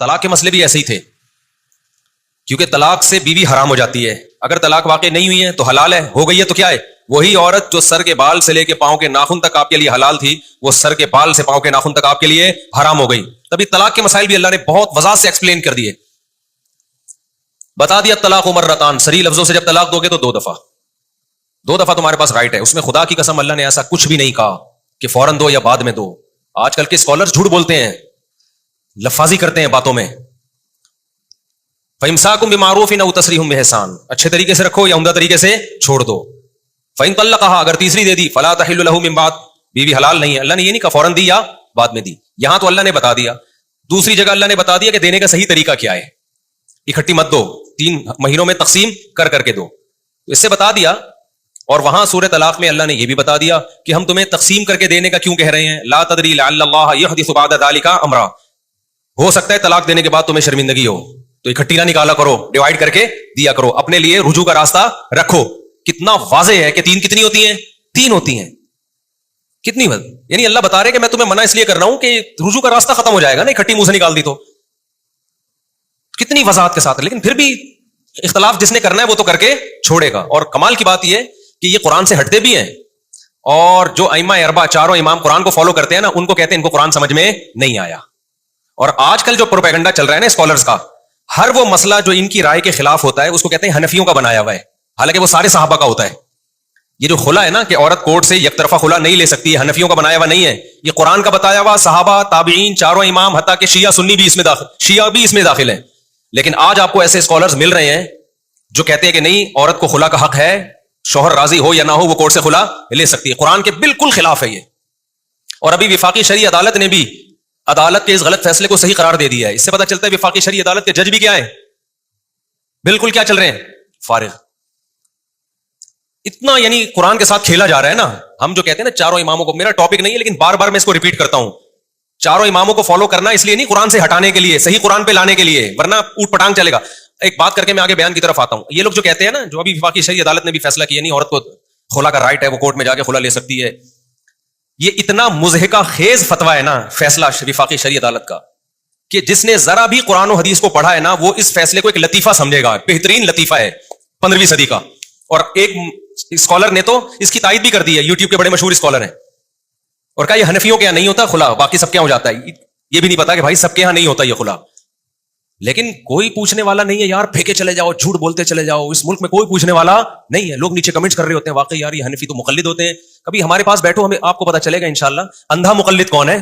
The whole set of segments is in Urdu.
طلاق کے مسئلے بھی ایسے ہی تھے، کیونکہ طلاق سے بیوی حرام ہو جاتی ہے. اگر طلاق واقع نہیں ہوئی ہے تو حلال ہے، ہو گئی ہے تو کیا ہے؟ وہی عورت جو سر کے بال سے لے کے پاؤں کے ناخن تک آپ کے لیے حلال تھی، وہ سر کے بال سے پاؤں کے ناخن تک آپ کے لیے حرام ہو گئی. تبھی طلاق کے مسائل بھی اللہ نے بہت وضاحت سے ایکسپلین کر دیے. بتا دیا طلاق مرتان، صریح لفظوں سے جب طلاق دو گے تو دو دفعہ تمہارے پاس رائٹ ہے. اس میں خدا کی قسم اللہ نے ایسا کچھ بھی نہیں کہا کہ فوراً دو یا بعد میں دو. آج کل کے اسکالرز جھوٹ بولتے ہیں، لفاظی کرتے ہیں باتوں میں. فَإِمْسَاكُمْ بِمَعْرُوفٍ أَوْ تَسْرِيحٌ بِإِحْسَانٍ، اچھے طریقے سے رکھو یا عمدہ طریقے سے چھوڑ دو. فَإِن طَلَّقَهَا، اگر تیسری دے دی، فَلَا تَحِلُّ لَهُ مِن بَعْدُ، بیوی حلال نہیں ہے. اللہ نے یہ نہیں کہا فوراً دی یا بعد میں دی، یہاں تو اللہ نے بتا دیا. دوسری جگہ اللہ نے بتا دیا کہ دینے کا صحیح طریقہ کیا ہے. اکٹھی مت دو، 3 مہینوں میں تقسیم کر کے دو، اس سے بتا دیا. اور وہاں سورہ طلاق میں اللہ نے یہ بھی بتا دیا کہ ہم تمہیں تقسیم کر کے دینے کا کیوں کہہ رہے ہیں. لا تدری لعل اللہ یحدث بعد ذلک امرا، ہو سکتا ہے طلاق دینے کے بعد تمہیں شرمندگی ہو، تو اکٹھی نہ نکالا کرو، ڈیوائڈ کر کے دیا کرو، اپنے لیے رجوع کا راستہ رکھو. کتنا واضح ہے کہ 3 کتنی ہوتی ہیں؟ 3 ہوتی ہیں. کتنی یعنی اللہ بتا رہے کہ میں تمہیں منع اس لیے کر رہا ہوں کہ رجوع کا راستہ ختم ہو جائے گا نا، اکٹھی منہ سے نکال دی تو. کتنی وضاحت کے ساتھ. لیکن پھر بھی اختلاف جس نے کرنا ہے وہ تو کر کے چھوڑے گا. اور کمال کی بات یہ کہ یہ قرآن سے ہٹتے بھی ہیں، اور جو ائمہ اربعہ چاروں امام قرآن کو فالو کرتے ہیں نا، ان کو کہتے ہیں ان کو قرآن سمجھ میں نہیں آیا. اور آج کل جو پروپیگنڈا چل رہا ہے نا اسکالرز کا، ہر وہ مسئلہ جو ان کی رائے کے خلاف ہوتا ہے اس کو کہتے ہیں حنفیوں کا بنایا ہوا ہے، حالانکہ وہ سارے صحابہ کا ہوتا ہے. یہ جو خلا ہے نا کہ عورت کورٹ سے یک طرفہ خلا نہیں لے سکتی، حنفیوں کا بنایا ہوا نہیں ہے، یہ قرآن کا بتایا ہوا، صحابہ تابعین چاروں امام، حتیٰ کہ شیعہ سنی بھی اس میں داخل، شیعہ بھی اس میں داخل ہے. لیکن آج آپ کو ایسے اسکالرز مل رہے ہیں جو کہتے ہیں کہ نہیں، عورت کو خلا کا حق ہے، شوہر راضی ہو یا نہ ہو وہ کورٹ سے خلا لے سکتی ہے. قرآن کے بالکل خلاف ہے یہ. اور ابھی وفاقی شرعی عدالت نے بھی عدالت کے اس غلط فیصلے کو صحیح قرار دے دیا ہے. اس سے پتہ چلتا ہے وفاقی شرعی عدالت کے جج بھی کیا ہے، بالکل کیا چل رہے ہیں، فارغ. اتنا یعنی قرآن کے ساتھ کھیلا جا رہا ہے نا. ہم جو کہتے ہیں نا چاروں اماموں کو، میرا ٹاپک نہیں ہے لیکن بار بار میں اس کو ریپیٹ کرتا ہوں، چاروں اماموں کو فالو کرنا اس لیے نہیں، قرآن سے ہٹانے کے لیے، صحیح قرآن پہ لانے کے لیے، ورنہ اوٹ پٹانگ چلے گا. ایک بات کر کے میں آگے بیان کی طرف آتا ہوں. یہ لوگ جو کہتے ہیں نا، جو ابھی وفاقی شرعی عدالت نے بھی فیصلہ کیا نہیں عورت کو خلا کا رائٹ ہے، وہ کورٹ میں جا کے خلا لے سکتی ہے، یہ اتنا مضحکہ خیز فتویٰ ہے نا فیصلہ وفاقی شرعی عدالت کا، کہ جس نے ذرا بھی قرآن و حدیث کو پڑھا ہے نا، وہ اس فیصلے کو ایک لطیفہ سمجھے گا. بہترین لطیفہ ہے 15ویں صدی کا. اور ایک اسکالر نے تو اس کی تائید بھی کر دی ہے، یوٹیوب کے بڑے مشہور اسکالر ہیں، اور کہا یہ حنفیوں کے یہاں نہیں ہوتا خلا، باقی سب کے یہاں ہو جاتا ہے. یہ بھی نہیں پتا کہ بھائی سب کے یہاں نہیں ہوتا یہ خلا. لیکن کوئی پوچھنے والا نہیں ہے یار، پھینکے چلے جاؤ، جھوٹ بولتے چلے جاؤ. اس ملک میں کوئی پوچھنے والا نہیں ہے. لوگ نیچے کمنٹس کر رہے ہوتے ہیں واقعی یار یہ حنفی تو مقلد ہوتے ہیں. کبھی ہمارے پاس بیٹھو، ہمیں آپ کو پتا چلے گا انشاءاللہ اندھا مقلد کون ہے،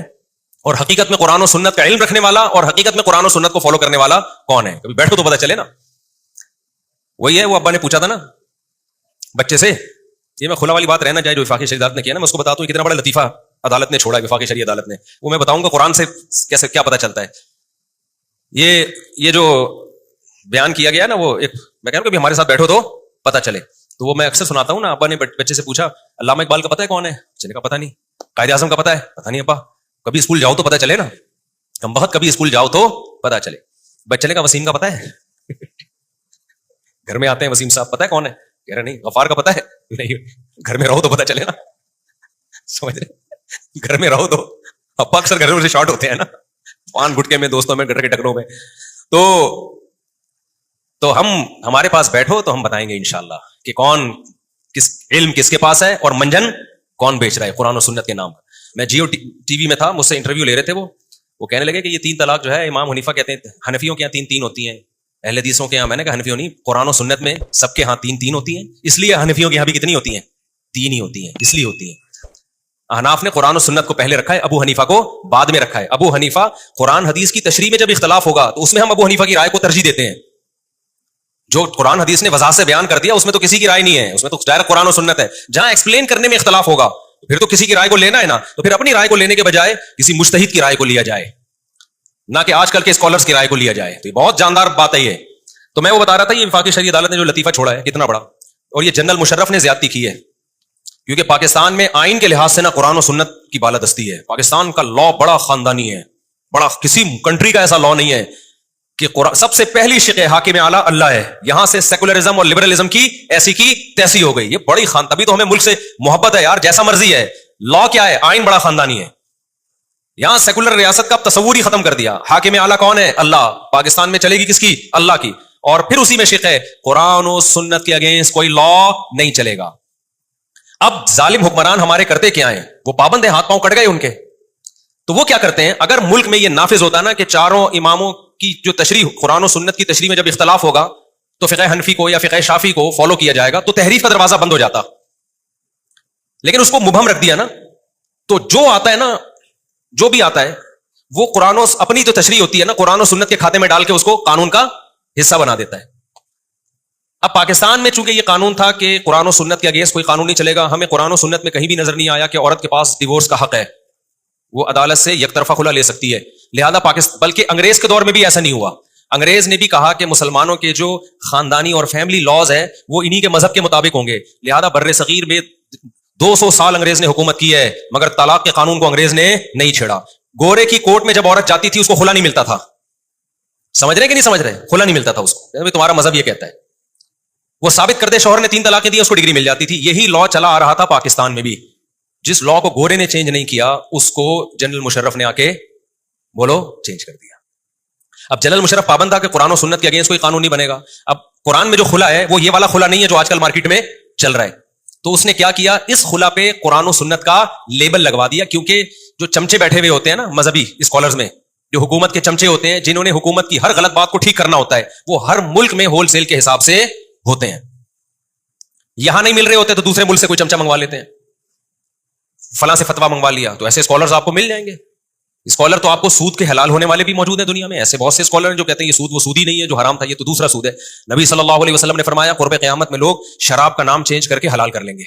اور حقیقت میں قرآن و سنت کا علم رکھنے والا اور حقیقت میں قرآن و سنت کو فالو کرنے والا کون ہے. کبھی بیٹھو تو پتا چلے نا. وہی ہے، وہ ابا نے پوچھا تھا نا بچے سے، یہ میں کھلا والی بات رہنا چاہے جو وفاقی شرعی عدالت نے کیا نا، میں اس کو بتاتا ہوں کتنا بڑا لطیفہ عدالت نے چھوڑا ہے، وفاقی شرعی عدالت نے. وہ میں بتاؤں گا قرآن سے کیسے کیا پتا چلتا ہے. یہ جو بیان کیا گیا نا، وہ ایک میں کہہ رہا ہوں کہ ہمارے ساتھ بیٹھو تو پتا چلے. تو وہ میں اکثر سناتا ہوں نا. ابا نے بچے سے پوچھا علامہ اقبال کا پتہ ہے کون ہے؟ بچے نے کہا پتہ نہیں. قائد اعظم کا پتہ ہے؟ پتہ نہیں ابا. کبھی اسکول جاؤ تو پتہ چلے نا، ہم بہت کبھی اسکول جاؤ تو پتہ چلے. بچے نے کہا وسیم کا پتہ ہے؟ گھر میں آتے ہیں وسیم صاحب پتہ ہے کون ہے؟ کہہ رہے نہیں. غفار کا پتہ ہے؟ نہیں. گھر میں رہو تو پتہ چلے نا، سمجھ رہے، گھر میں رہو تو. ابا اکثر گھروں سے شارٹ ہوتے ہیں نا، پان گٹکے میں، دوستوں میں، گٹر کے ٹکروں میں. تو ہمارے پاس بیٹھو تو ہم بتائیں گے انشاءاللہ کہ کون کس علم کس کے پاس ہے اور منجن کون بیچ رہا ہے قرآن و سنت کے نام پر. میں جیو ٹی وی میں تھا، مجھ سے انٹرویو لے رہے تھے، وہ کہنے لگے کہ یہ 3 طلاق جو ہے امام حنیفہ کہتے ہیں حنفیوں کے یہاں 3 ہوتی ہیں، اہل حدیثوں کے یہاں. میں نے کہا حنفیوں نہیں، قرآن و سنت میں سب کے ہاں 3 ہوتی ہیں. اس لیے حنفیوں کے یہاں بھی کتنی ہوتی ہیں؟ 3 ہی ہوتی ہیں، اس لیے ہوتی ہیں. احناف نے قرآن و سنت کو پہلے رکھا ہے، ابو حنیفہ کو بعد میں رکھا ہے. ابو حنیفہ قرآن حدیث کی تشریح میں جب اختلاف ہوگا تو اس میں ہم ابو حنیفہ کی رائے کو ترجیح دیتے ہیں. جو قرآن حدیث نے وضاحت سے بیان کر دیا اس میں تو کسی کی رائے نہیں ہے، اس میں تو ڈائریکٹ قرآن و سنت ہے. جہاں ایکسپلین کرنے میں اختلاف ہوگا پھر تو کسی کی رائے کو لینا ہے نا، تو پھر اپنی رائے کو لینے کے بجائے کسی مجتہد کی رائے کو لیا جائے، نہ کہ آج کل کے اسکالرز کی رائے کو لیا جائے. تو یہ بہت جاندار بات ہے یہ. تو میں وہ بتا رہا تھا یہ وفاقی شرعی عدالت نے جو لطیفہ چھوڑا ہے کتنا بڑا، اور یہ جنرل مشرف نے زیادتی کی ہے. کیونکہ پاکستان میں آئین کے لحاظ سے نا قرآن و سنت کی بالادستی ہے. پاکستان کا لا بڑا خاندانی ہے، بڑا، کسی کنٹری کا ایسا لا نہیں ہے کہ سب سے پہلی شق حاکم اعلیٰ اللہ ہے. یہاں سے سیکولرزم اور لبرلزم کی ایسی کی تیسی ہو گئی. یہ بڑی تبھی تو ہمیں ملک سے محبت ہے یار، جیسا مرضی ہے. لا کیا ہے؟ آئین بڑا خاندانی ہے. یہاں سیکولر ریاست کا تصور ہی ختم کر دیا. حاکم اعلیٰ کون ہے؟ اللہ. پاکستان میں چلے گی کس کی؟ اللہ کی. اور پھر اسی میں شک ہے قرآن و سنت کے اگینسٹ کوئی لا نہیں چلے گا. اب ظالم حکمران ہمارے کرتے کیا ہیں؟ وہ پابند ہیں, ہاتھ پاؤں کٹ گئے ان کے. تو وہ کیا کرتے ہیں, اگر ملک میں یہ نافذ ہوتا نا کہ چاروں اماموں کی جو تشریح, قرآن و سنت کی تشریح میں جب اختلاف ہوگا تو فقہ حنفی کو یا فقہ شافی کو فالو کیا جائے گا, تو تحریف کا دروازہ بند ہو جاتا. لیکن اس کو مبہم رکھ دیا نا, تو جو آتا ہے نا, جو بھی آتا ہے وہ قرآن و اپنی جو تشریح ہوتی ہے نا قرآن و سنت کے کھاتے میں ڈال کے اس کو قانون کا حصہ بنا دیتا ہے. اب پاکستان میں چونکہ یہ قانون تھا کہ قرآن و سنت کے اگینسٹ کوئی قانون نہیں چلے گا, ہمیں قرآن و سنت میں کہیں بھی نظر نہیں آیا کہ عورت کے پاس ڈیورس کا حق ہے, وہ عدالت سے یک طرفہ خلا لے سکتی ہے. لہذا پاکستان, بلکہ انگریز کے دور میں بھی ایسا نہیں ہوا. انگریز نے بھی کہا کہ مسلمانوں کے جو خاندانی اور فیملی لاز ہے وہ انہی کے مذہب کے مطابق ہوں گے. لہذا بر صغیر میں 200 سال انگریز نے حکومت کی ہے, مگر طلاق کے قانون کو انگریز نے نہیں چھیڑا. گورے کی کورٹ میں جب عورت جاتی تھی اس کو کھلا نہیں ملتا تھا. سمجھ رہے کہ نہیں سمجھ رہے؟ کھلا نہیں ملتا تھا اس کو, تمہارا مذہب یہ کہتا ہے. وہ ثابت کر دے شوہر نے 3 طلاقیں دی, اس کو ڈگری مل جاتی تھی. یہی لا چلا آ رہا تھا پاکستان میں بھی. جس لا کو گورے نے چینج نہیں کیا اس کو جنرل مشرف نے آ کے بولو چینج کر دیا. اب جنرل مشرف پابند تھا کہ قرآن و سنت کے اگینسٹ کوئی قانون نہیں بنے گا. اب قرآن میں جو خلا ہے وہ یہ والا خلا نہیں ہے جو آج کل مارکیٹ میں چل رہا ہے. تو اس نے کیا کیا, اس خلا پہ قرآن و سنت کا لیبل لگوا دیا. کیونکہ جو چمچے بیٹھے ہوئے ہوتے ہیں نا مذہبی اسکالرز میں, جو حکومت کے چمچے ہوتے ہیں جنہوں نے حکومت کی ہر غلط بات کو ٹھیک کرنا ہوتا ہے, وہ ہر ملک میں ہول سیل کے حساب سے ہوتے ہیں. یہاں نہیں مل رہے ہوتے تو دوسرے ملک سے کوئی چمچا منگوا لیتے ہیں, فلاں سے فتوا منگوا لیا, تو ایسے اسکالرز آپ کو مل جائیں گے. اسکالر تو آپ کو سود کے حلال ہونے والے بھی موجود ہیں دنیا میں. ایسے بہت سے اسکالر ہیں جو کہتے ہیں یہ سود وہ سود ہی نہیں ہے, جو حرام تھا یہ تو دوسرا سود ہے. نبی صلی اللہ علیہ وسلم نے فرمایا قرب قیامت میں لوگ شراب کا نام چینج کر کے حلال کر لیں گے.